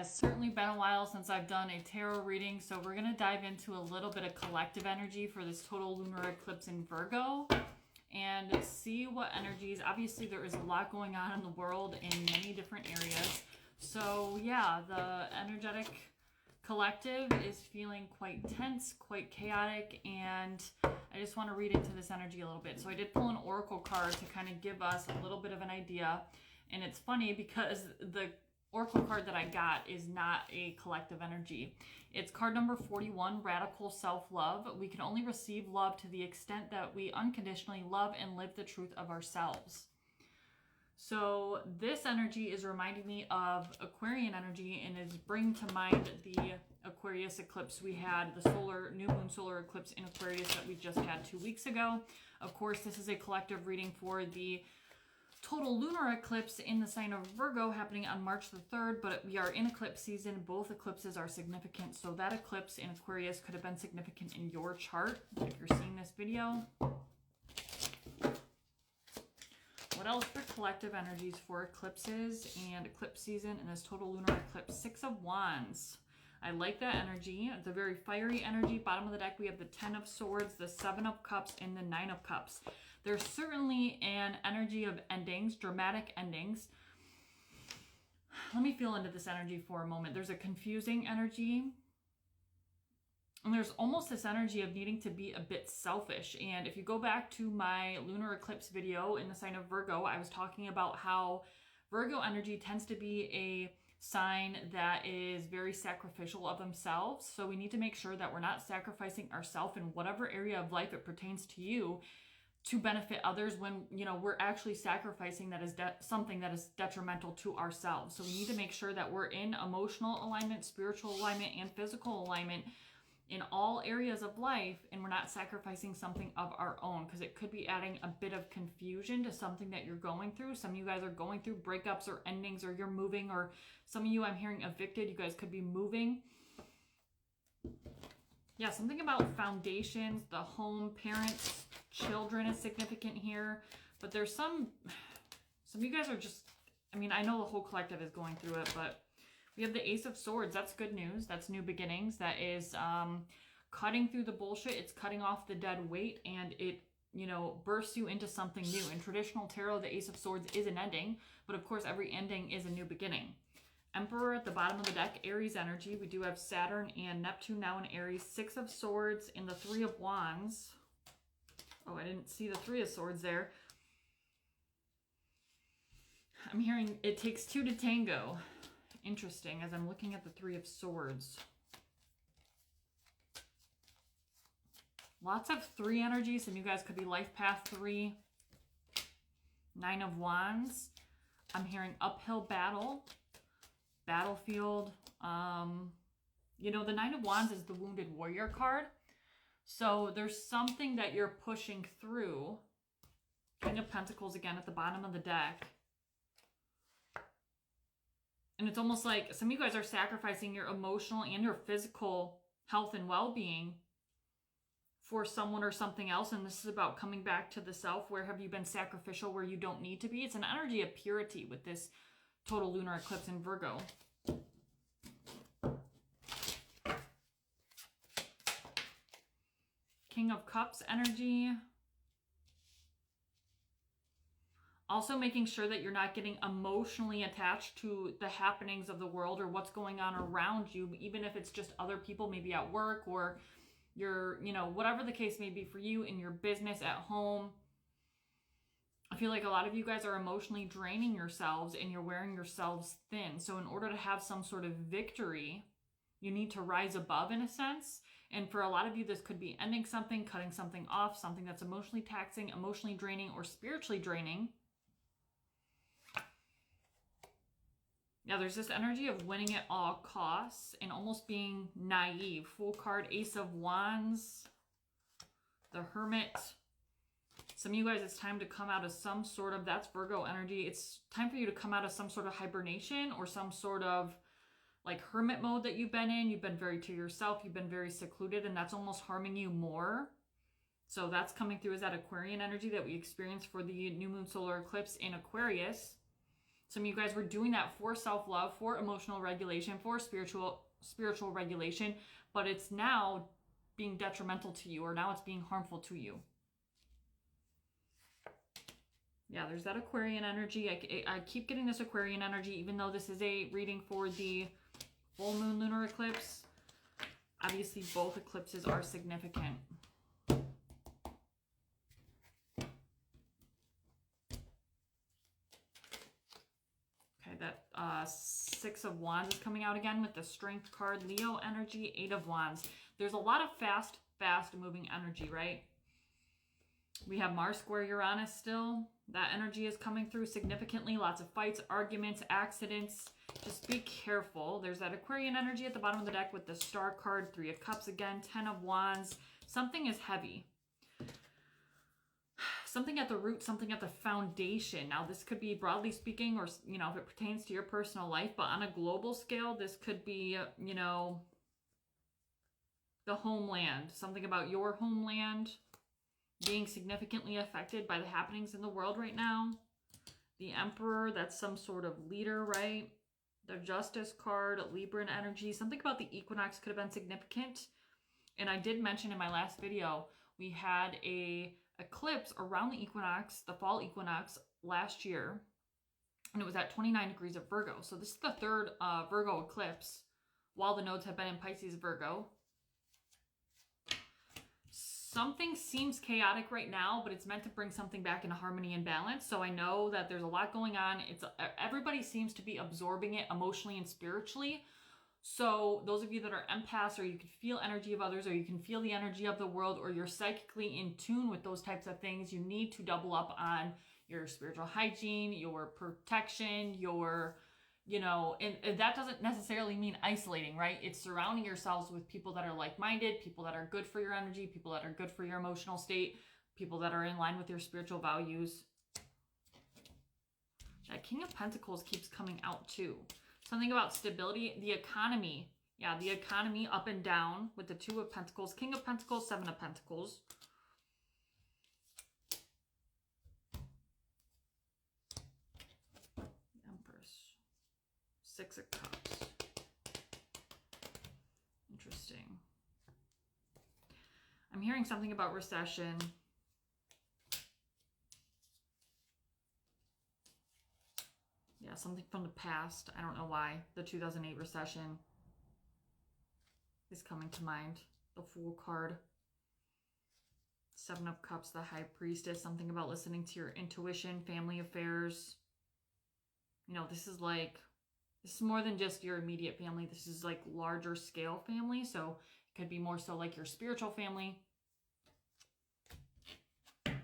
It's certainly been a while since I've done a tarot reading, so we're going to dive into a little bit of collective energy for this total lunar eclipse in Virgo and see what energies. Obviously, there is a lot going on in the world in many different areas. So yeah, the energetic collective is feeling quite tense, quite chaotic, and I just want to read into this energy a little bit. So I did pull an oracle card to kind of give us a little bit of an idea. And it's funny because the oracle card that I got is not a collective energy. It's card number 41, Radical Self-Love. We can only receive love to the extent that we unconditionally love and live the truth of ourselves. So this energy is reminding me of Aquarian energy and is bringing to mind the Aquarius eclipse we had, the new moon solar eclipse in Aquarius that we just had 2 weeks ago. Of course, this is a collective reading for the total lunar eclipse in the sign of Virgo happening on March the 3rd, but we are in eclipse season. Both eclipses are significant, so that eclipse in Aquarius could have been significant in your chart if you're seeing this video. What else for collective energies for eclipses and eclipse season in this total lunar eclipse? Six of Wands. I like that energy. It's a very fiery energy. Bottom of the deck, we have the 10 of Swords, the 7 of Cups, and the 9 of Cups. There's certainly an energy of endings, dramatic endings. Let me feel into this energy for a moment. There's a confusing energy. And there's almost this energy of needing to be a bit selfish. And if you go back to my lunar eclipse video in the sign of Virgo, I was talking about how Virgo energy tends to be a sign that is very sacrificial of themselves. So we need to make sure that we're not sacrificing ourselves in whatever area of life it pertains to you to benefit others when, you know, we're actually sacrificing that is something that is detrimental to ourselves. So we need to make sure that we're in emotional alignment, spiritual alignment, and physical alignment in all areas of life, and we're not sacrificing something of our own, because it could be adding a bit of confusion to something that you're going through. Some of you guys are going through breakups or endings, or you're moving, or some of you I'm hearing evicted. You guys could be moving. Yeah, something about foundations, the home, parents, children is significant here. But there's some of you guys are just, I mean, I know the whole collective is going through it, but we have the Ace of Swords. That's good news. That's new beginnings. That is cutting through the bullshit. It's cutting off the dead weight, and it, you know, bursts you into something new. In traditional tarot, the Ace of Swords is an ending, but of course every ending is a new beginning. Emperor at the bottom of the deck, Aries energy. We do have Saturn and Neptune now in Aries. 6 of Swords and the 3 of Wands. Oh, I didn't see the 3 of Swords there. I'm hearing it takes 2 to tango. Interesting, as I'm looking at the 3 of Swords. Lots of 3 energies. Some of you guys could be life path 3. 9 of Wands. I'm hearing uphill battle. Battlefield. You know, the 9 of Wands is the wounded warrior card. So there's something that you're pushing through. King of Pentacles again at the bottom of the deck. And it's almost like some of you guys are sacrificing your emotional and your physical health and well-being for someone or something else. And this is about coming back to the self. Where have you been sacrificial where you don't need to be? It's an energy of purity with this total lunar eclipse in Virgo. King of Cups energy. Also making sure that you're not getting emotionally attached to the happenings of the world or what's going on around you, even if it's just other people, maybe at work or your, you know, whatever the case may be for you in your business, at home. I feel like a lot of you guys are emotionally draining yourselves and you're wearing yourselves thin. So in order to have some sort of victory, you need to rise above in a sense. And for a lot of you, this could be ending something, cutting something off, something that's emotionally taxing, emotionally draining, or spiritually draining. Now, there's this energy of winning at all costs and almost being naive. Full card, Ace of Wands, the Hermit. Some of you guys, it's time to come out of some sort of, that's Virgo energy. It's time for you to come out of some sort of hibernation or some sort of like hermit mode that you've been in. You've been very to yourself. You've been very secluded, and that's almost harming you more. So that's coming through as that Aquarian energy that we experienced for the new moon solar eclipse in Aquarius. Some of you guys were doing that for self-love, for emotional regulation, for spiritual regulation, but it's now being detrimental to you, or now it's being harmful to you. Yeah, there's that Aquarian energy. I keep getting this Aquarian energy, even though this is a reading for the full moon lunar eclipse. Obviously, both eclipses are significant. Okay, that Six of Wands is coming out again with the Strength card. Leo energy, Eight of Wands. There's a lot of fast moving energy, right? We have Mars square Uranus still. That energy is coming through significantly. Lots of fights, arguments, accidents. Just be careful. There's that Aquarian energy at the bottom of the deck with the Star card, Three of Cups again, Ten of Wands. Something is heavy. Something at the root, something at the foundation. Now, this could be broadly speaking, or, you know, if it pertains to your personal life, but on a global scale, this could be, you know, the homeland. Something about your homeland being significantly affected by the happenings in the world right now. The Emperor, that's some sort of leader, right? The Justice card, Libran energy. Something about the equinox could have been significant. And I did mention in my last video, we had a eclipse around the equinox, the fall equinox last year. And it was at 29 degrees of Virgo. So this is the third Virgo eclipse while the nodes have been in Pisces Virgo. Something seems chaotic right now, but it's meant to bring something back into harmony and balance. So I know that there's a lot going on. Everybody seems to be absorbing it emotionally and spiritually. So those of you that are empaths, or you can feel energy of others, or you can feel the energy of the world, or you're psychically in tune with those types of things, you need to double up on your spiritual hygiene, your protection, your, you know, and that doesn't necessarily mean isolating, right? It's surrounding yourselves with people that are like-minded, people that are good for your energy, people that are good for your emotional state, people that are in line with your spiritual values. That King of Pentacles keeps coming out too. Something about stability, the economy. Yeah, the economy up and down with the Two of Pentacles, King of Pentacles, Seven of Pentacles. Empress. Six of Cups. Interesting. I'm hearing something about recession. Yeah, something from the past. I don't know why. The 2008 recession is coming to mind. The Fool card. Seven of Cups, the High Priestess. Something about listening to your intuition, family affairs. You know, this is more than just your immediate family. This is like larger scale family. So it could be more so like your spiritual family. I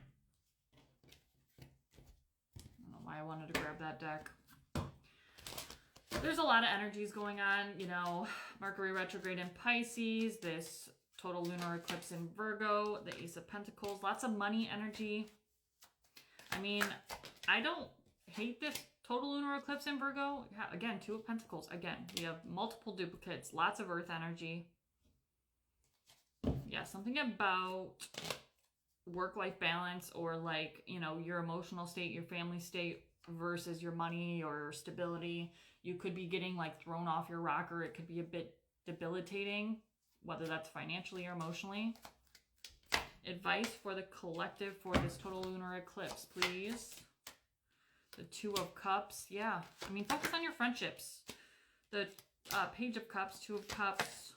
don't know why I wanted to grab that deck. There's a lot of energies going on, you know, Mercury retrograde in Pisces, this total lunar eclipse in Virgo, the Ace of Pentacles, lots of money energy. I mean, I don't hate this total lunar eclipse in Virgo. Again, Two of Pentacles. Again, we have multiple duplicates, lots of earth energy. Yeah, something about work-life balance, or like, you know, your emotional state, your family state versus your money or stability. You could be getting like thrown off your rocker. It could be a bit debilitating, whether that's financially or emotionally. Advice for the collective for this total lunar eclipse, please. The Two of Cups. Yeah, I mean, focus on your friendships. The Page of Cups, Two of Cups,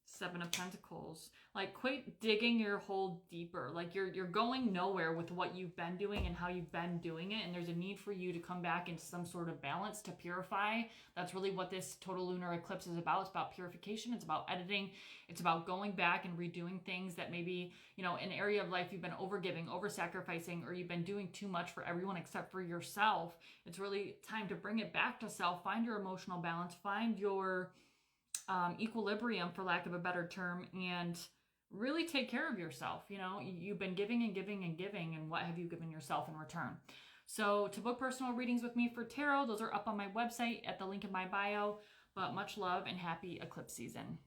Seven of Pentacles. Like, quit digging your hole deeper. Like, you're going nowhere with what you've been doing and how you've been doing it. And there's a need for you to come back into some sort of balance, to purify. That's really what this total lunar eclipse is about. It's about purification. It's about editing. It's about going back and redoing things that maybe, you know, an area of life you've been overgiving, over-sacrificing, or you've been doing too much for everyone except for yourself. It's really time to bring it back to self. Find your emotional balance. Find your equilibrium, for lack of a better term, and really take care of yourself. You know, you've been giving and giving and giving, and what have you given yourself in return? So to book personal readings with me for tarot, those are up on my website at the link in my bio. But much love and happy eclipse season.